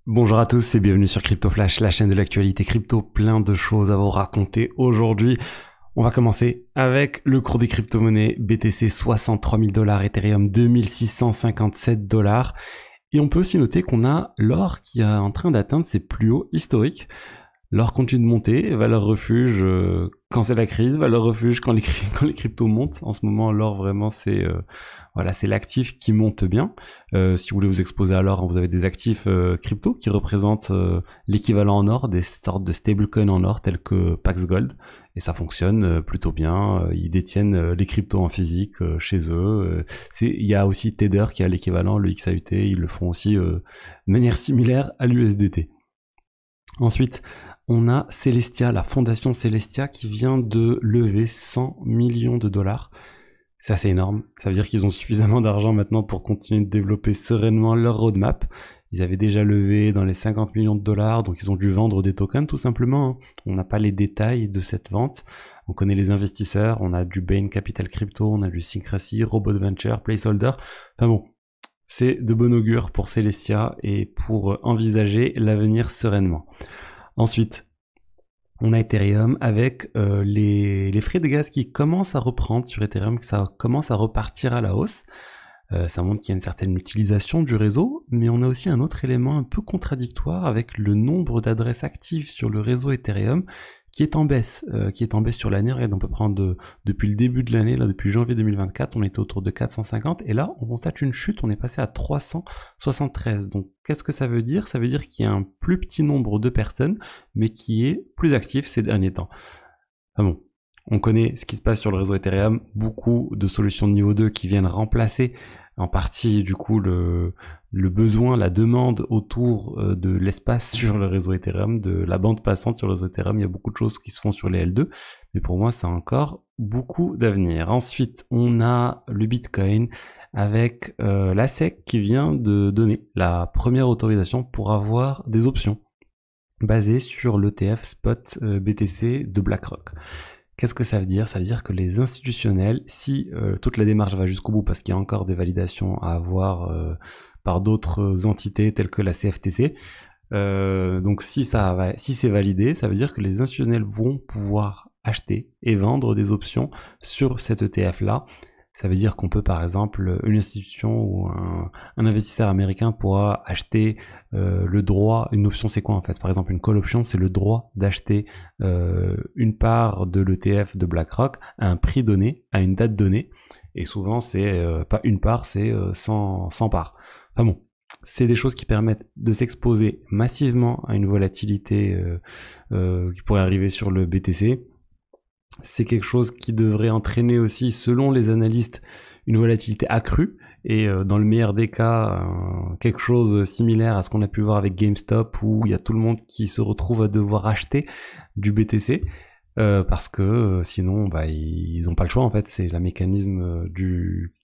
Bonjour à tous et bienvenue sur Crypto Flash, la chaîne de l'actualité crypto, plein de choses à vous raconter aujourd'hui. On va commencer avec le cours des crypto-monnaies, BTC 63 000 $, Ethereum 2657 $. Et on peut aussi noter qu'on a l'or qui est en train d'atteindre ses plus hauts historiques. L'or continue de monter, valeur refuge quand c'est la crise, valeur refuge quand les cryptos montent. En ce moment, l'or vraiment c'est c'est l'actif qui monte bien. Si vous voulez vous exposer à l'or, vous avez des actifs crypto qui représentent l'équivalent en or, des sortes de stablecoins en or tels que Pax Gold, et ça fonctionne plutôt bien. Ils détiennent les cryptos en physique chez eux. Il y a aussi Tether qui a l'équivalent, le XAUT, ils le font aussi de manière similaire à l'USDT. Ensuite, on a Celestia, la fondation Celestia qui vient de lever 100 millions de $. C'est assez énorme. Ça veut dire qu'ils ont suffisamment d'argent maintenant pour continuer de développer sereinement leur roadmap. Ils avaient déjà levé dans les 50 millions de $, donc ils ont dû vendre des tokens tout simplement. On n'a pas les détails de cette vente. On connaît les investisseurs, on a du Bain Capital Crypto, on a du Syncracy, Robot Venture, Placeholder. Enfin bon, c'est de bon augure pour Celestia et pour envisager l'avenir sereinement. Ensuite, on a Ethereum avec les frais de gaz qui commencent à reprendre sur Ethereum, que ça commence à repartir à la hausse. Ça montre qu'il y a une certaine utilisation du réseau, mais on a aussi un autre élément un peu contradictoire avec le nombre d'adresses actives sur le réseau Ethereum qui est en baisse sur l'année. Regarde, on peut prendre depuis le début de l'année, là depuis janvier 2024, on était autour de 450 et là on constate une chute, on est passé à 373. Donc qu'est-ce que ça veut dire? Ça veut dire qu'il y a un plus petit nombre de personnes, mais qui est plus actif ces derniers temps. Ah bon, on connaît ce qui se passe sur le réseau Ethereum, beaucoup de solutions de niveau 2 qui viennent remplacer en partie du coup le besoin, la demande autour de l'espace sur le réseau Ethereum, de la bande passante sur le réseau Ethereum. Il y a beaucoup de choses qui se font sur les L2, mais pour moi ça a encore beaucoup d'avenir. Ensuite, on a le Bitcoin avec la SEC qui vient de donner la première autorisation pour avoir des options basées sur l'ETF Spot BTC de BlackRock. Qu'est-ce que ça veut dire? Ça veut dire que les institutionnels, si toute la démarche va jusqu'au bout, parce qu'il y a encore des validations à avoir par d'autres entités telles que la CFTC, donc si c'est validé, ça veut dire que les institutionnels vont pouvoir acheter et vendre des options sur cet ETF-là. Ça veut dire qu'on peut, par exemple, une institution ou un investisseur américain pourra acheter le droit. Une option, c'est quoi en fait? Par exemple, une call option, c'est le droit d'acheter une part de l'ETF de BlackRock à un prix donné, à une date donnée. Et souvent, c'est pas une part, c'est 100 parts. Enfin bon, c'est des choses qui permettent de s'exposer massivement à une volatilité qui pourrait arriver sur le BTC. C'est quelque chose qui devrait entraîner aussi, selon les analystes, une volatilité accrue et dans le meilleur des cas, quelque chose similaire à ce qu'on a pu voir avec GameStop où il y a tout le monde qui se retrouve à devoir acheter du BTC parce que sinon ils n'ont pas le choix en fait. C'est le mécanisme du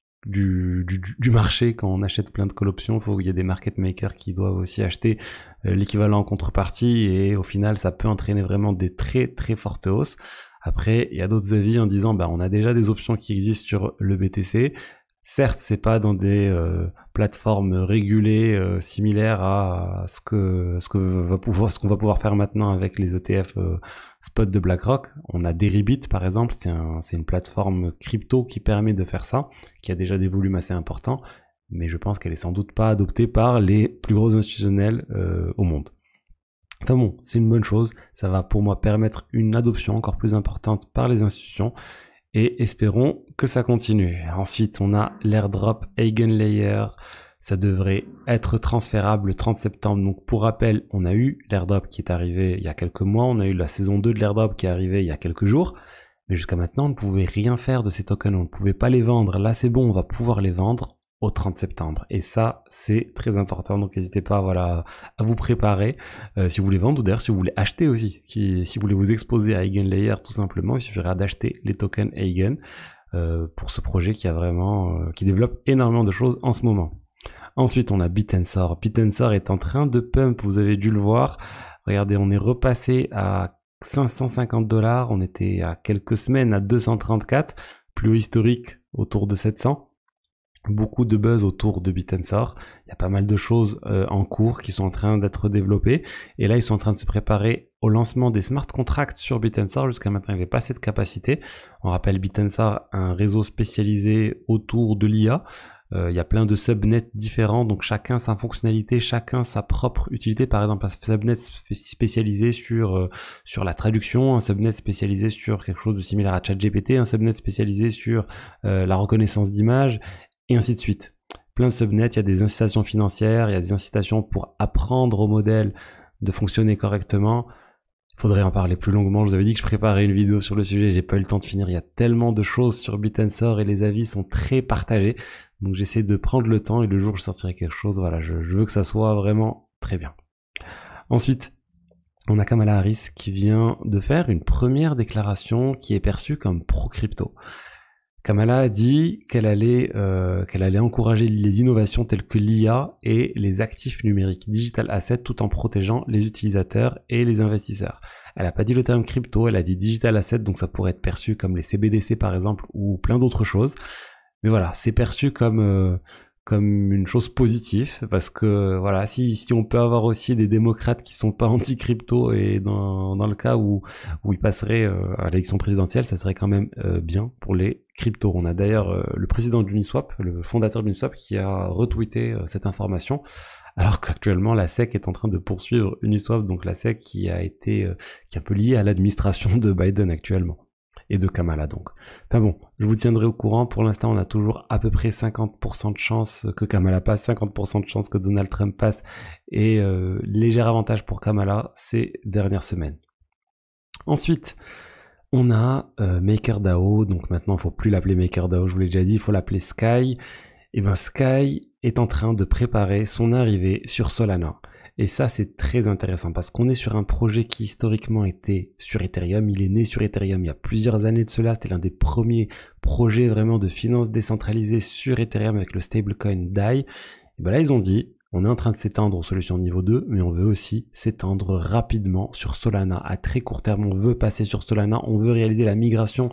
marché. Quand on achète plein de call options, il y a des market makers qui doivent aussi acheter l'équivalent en contrepartie et au final ça peut entraîner vraiment des très très fortes hausses. Après, il y a d'autres avis en disant on a déjà des options qui existent sur le BTC. Certes, c'est pas dans des plateformes régulées similaires à ce qu'on va pouvoir faire maintenant avec les ETF spot de BlackRock. On a Deribit par exemple, c'est une plateforme crypto qui permet de faire ça, qui a déjà des volumes assez importants, mais je pense qu'elle est sans doute pas adoptée par les plus gros institutionnels au monde. Enfin bon, c'est une bonne chose, ça va pour moi permettre une adoption encore plus importante par les institutions et espérons que ça continue. Ensuite, on a l'airdrop Eigenlayer, ça devrait être transférable le 30 septembre. Donc pour rappel, on a eu l'airdrop qui est arrivé il y a quelques mois, on a eu la saison 2 de l'airdrop qui est arrivée il y a quelques jours, mais jusqu'à maintenant, on ne pouvait rien faire de ces tokens, on ne pouvait pas les vendre. Là, c'est bon, on va pouvoir les vendre au 30 septembre. Et ça, c'est très important. Donc, n'hésitez pas à vous préparer si vous voulez vendre ou d'ailleurs si vous voulez acheter aussi. Si vous voulez vous exposer à Eigenlayer, tout simplement, il suffira d'acheter les tokens Eigen pour ce projet qui développe énormément de choses en ce moment. Ensuite, on a Bitensor. Bitensor est en train de pump, vous avez dû le voir. Regardez, on est repassé à 550 $. On était à quelques semaines à 234, plus haut historique autour de 700. beaucoup de buzz autour de Bitensor. Il y a pas mal de choses en cours qui sont en train d'être développées. Et là, ils sont en train de se préparer au lancement des smart contracts sur Bitensor. Jusqu'à maintenant, il n'y avait pas cette capacité. On rappelle Bitensor, un réseau spécialisé autour de l'IA. Il y a plein de subnets différents, donc chacun sa fonctionnalité, chacun sa propre utilité. Par exemple, un subnet spécialisé sur la traduction, un subnet spécialisé sur quelque chose de similaire à ChatGPT, un subnet spécialisé sur la reconnaissance d'images, et ainsi de suite. Plein de subnets, il y a des incitations financières, il y a des incitations pour apprendre au modèle de fonctionner correctement. Il faudrait en parler plus longuement. Je vous avais dit que je préparais une vidéo sur le sujet, j'ai pas eu le temps de finir. Il y a tellement de choses sur Bitensor et les avis sont très partagés. Donc j'essaie de prendre le temps et le jour où je sortirai quelque chose, voilà, je veux que ça soit vraiment très bien. Ensuite, on a Kamala Harris qui vient de faire une première déclaration qui est perçue comme pro-crypto. Kamala a dit qu'elle allait encourager les innovations telles que l'IA et les actifs numériques, digital assets, tout en protégeant les utilisateurs et les investisseurs. Elle n'a pas dit le terme crypto, elle a dit digital asset, donc ça pourrait être perçu comme les CBDC par exemple ou plein d'autres choses. Mais voilà, c'est perçu comme une chose positive parce que voilà, si on peut avoir aussi des démocrates qui sont pas anti-crypto et dans le cas où ils passeraient à l'élection présidentielle, ça serait quand même bien pour les cryptos. On a d'ailleurs le président d'Uniswap, le fondateur d'Uniswap qui a retweeté cette information. Alors qu'actuellement la SEC est en train de poursuivre Uniswap, donc la SEC qui est un peu liée à l'administration de Biden actuellement. Et de Kamala donc. Enfin bon, je vous tiendrai au courant. Pour l'instant, on a toujours à peu près 50% de chance que Kamala passe, 50% de chance que Donald Trump passe, et léger avantage pour Kamala ces dernières semaines. Ensuite, on a MakerDAO. Donc maintenant, il ne faut plus l'appeler MakerDAO, je vous l'ai déjà dit, il faut l'appeler Sky. Et bien Sky est en train de préparer son arrivée sur Solana. Et ça, c'est très intéressant parce qu'on est sur un projet qui historiquement était sur Ethereum. Il est né sur Ethereum il y a plusieurs années de cela. C'était l'un des premiers projets vraiment de finance décentralisée sur Ethereum avec le stablecoin DAI. Et ben là, ils ont dit, on est en train de s'étendre aux solutions niveau 2, mais on veut aussi s'étendre rapidement sur Solana. À très court terme, on veut passer sur Solana. On veut réaliser la migration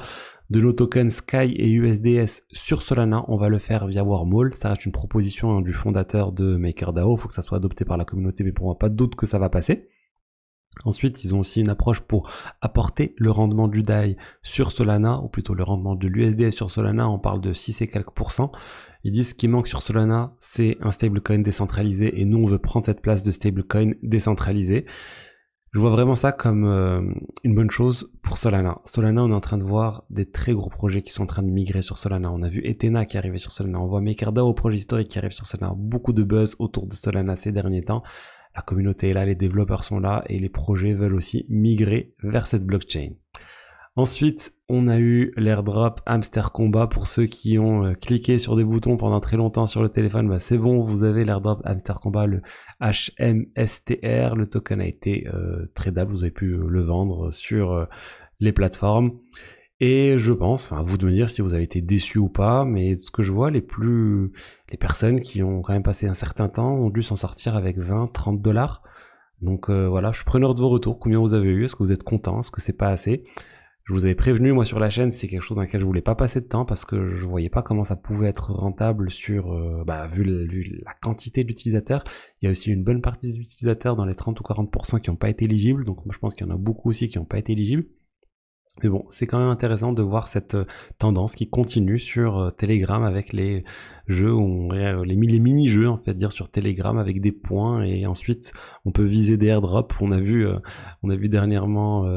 de nos tokens Sky et USDS sur Solana. On va le faire via Wormhole. Ça reste une proposition du fondateur de MakerDAO. Il faut que ça soit adopté par la communauté, mais pour moi, pas de doute que ça va passer. Ensuite, ils ont aussi une approche pour apporter le rendement du DAI sur Solana, ou plutôt le rendement de l'USDS sur Solana. On parle de 6 et quelques %. Ils disent ce qui manque sur Solana, c'est un stablecoin décentralisé, et nous, on veut prendre cette place de stablecoin décentralisé. Je vois vraiment ça comme une bonne chose pour Solana. Solana, on est en train de voir des très gros projets qui sont en train de migrer sur Solana. On a vu Ethena qui arrivait sur Solana. On voit MakerDAO, projet historique qui arrive sur Solana. Beaucoup de buzz autour de Solana ces derniers temps. La communauté est là, les développeurs sont là et les projets veulent aussi migrer vers cette blockchain. Ensuite, on a eu l'airdrop Hamster Combat. Pour ceux qui ont cliqué sur des boutons pendant très longtemps sur le téléphone, bah c'est bon, vous avez l'airdrop Hamster Combat, le HMSTR. Le token a été tradable, vous avez pu le vendre sur les plateformes. Et je pense, enfin, à vous de me dire si vous avez été déçu ou pas, mais ce que je vois, les personnes qui ont quand même passé un certain temps ont dû s'en sortir avec 20-30 $. Donc voilà, je suis preneur de vos retours. Combien vous avez eu? Est-ce que vous êtes content? Est-ce que c'est pas assez? Je vous avais prévenu, moi, sur la chaîne, c'est quelque chose dans lequel je voulais pas passer de temps parce que je voyais pas comment ça pouvait être rentable sur, vu la quantité d'utilisateurs. Il y a aussi une bonne partie des utilisateurs dans les 30 ou 40% qui n'ont pas été éligibles. Donc, moi, je pense qu'il y en a beaucoup aussi qui n'ont pas été éligibles. Mais bon, c'est quand même intéressant de voir cette tendance qui continue sur Telegram avec les jeux, les mini-jeux en fait, dire sur Telegram avec des points et ensuite on peut viser des airdrops. On a vu dernièrement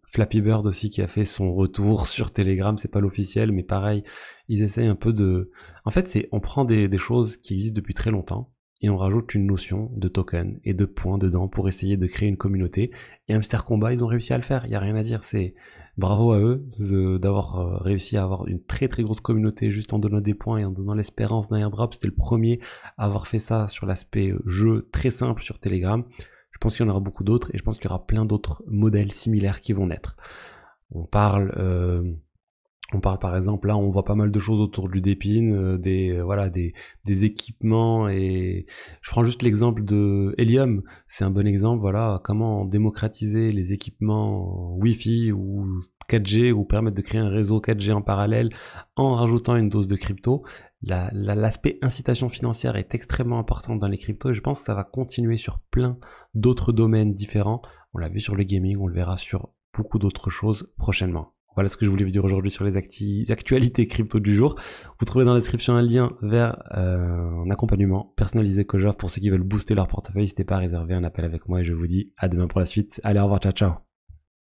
Flappy Bird aussi qui a fait son retour sur Telegram. C'est pas l'officiel, mais pareil, ils essayent un peu de. En fait, on prend des choses qui existent depuis très longtemps. Et on rajoute une notion de token et de points dedans pour essayer de créer une communauté. Et Hamster Combat, ils ont réussi à le faire, il n'y a rien à dire. C'est bravo à eux d'avoir réussi à avoir une très très grosse communauté juste en donnant des points et en donnant l'espérance d'un airdrop. C'était le premier à avoir fait ça sur l'aspect jeu très simple sur Telegram. Je pense qu'il y en aura beaucoup d'autres et je pense qu'il y aura plein d'autres modèles similaires qui vont naître. On parle par exemple, là on voit pas mal de choses autour du Dépine, des équipements, et je prends juste l'exemple de Helium, c'est un bon exemple, voilà, comment démocratiser les équipements Wi-Fi ou 4G ou permettre de créer un réseau 4G en parallèle en rajoutant une dose de crypto. l'aspect incitation financière est extrêmement important dans les cryptos et je pense que ça va continuer sur plein d'autres domaines différents. On l'a vu sur le gaming, on le verra sur beaucoup d'autres choses prochainement. Voilà ce que je voulais vous dire aujourd'hui sur les actualités crypto du jour. Vous trouvez dans la description un lien vers un accompagnement personnalisé que j'offre pour ceux qui veulent booster leur portefeuille. N'hésitez pas à réserver un appel avec moi et je vous dis à demain pour la suite. Allez, au revoir, ciao, ciao.